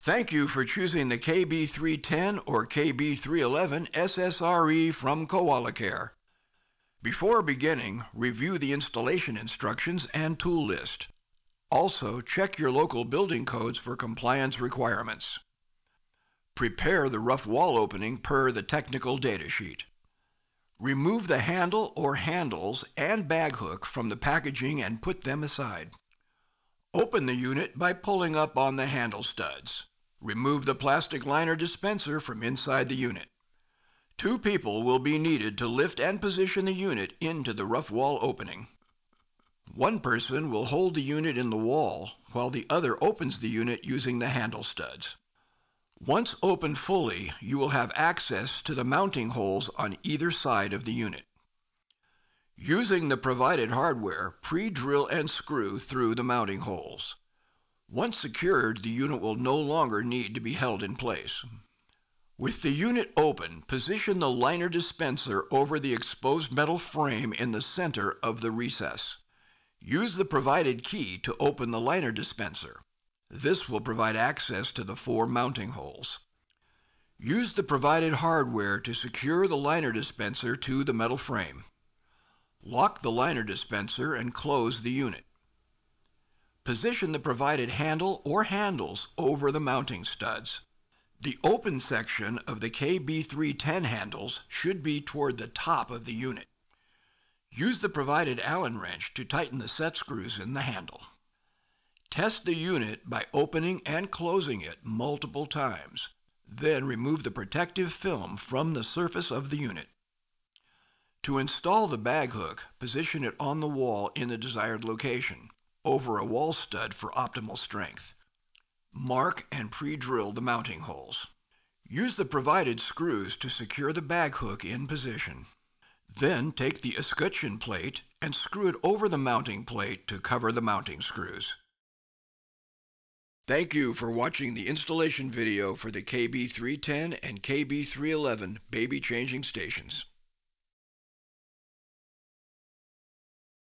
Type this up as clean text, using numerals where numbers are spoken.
Thank you for choosing the KB310 or KB311 SSRE from Koala Care. Before beginning, review the installation instructions and tool list. Also, check your local building codes for compliance requirements. Prepare the rough wall opening per the technical data sheet. Remove the handle or handles and bag hook from the packaging and put them aside. Open the unit by pulling up on the handle studs. Remove the plastic liner dispenser from inside the unit. 2 people will be needed to lift and position the unit into the rough wall opening. 1 person will hold the unit in the wall while the other opens the unit using the handle studs. Once opened fully, you will have access to the mounting holes on either side of the unit. Using the provided hardware, pre-drill and screw through the mounting holes. Once secured, the unit will no longer need to be held in place. With the unit open, position the liner dispenser over the exposed metal frame in the center of the recess. Use the provided key to open the liner dispenser. This will provide access to the 4 mounting holes. Use the provided hardware to secure the liner dispenser to the metal frame. Lock the liner dispenser and close the unit. Position the provided handle or handles over the mounting studs. The open section of the KB310 handles should be toward the top of the unit. Use the provided Allen wrench to tighten the set screws in the handle. Test the unit by opening and closing it multiple times. Then remove the protective film from the surface of the unit. To install the bag hook, position it on the wall in the desired location, over a wall stud for optimal strength. Mark and pre-drill the mounting holes. Use the provided screws to secure the bag hook in position. Then take the escutcheon plate and screw it over the mounting plate to cover the mounting screws. Thank you for watching the installation video for the KB310 and KB311 baby changing stations.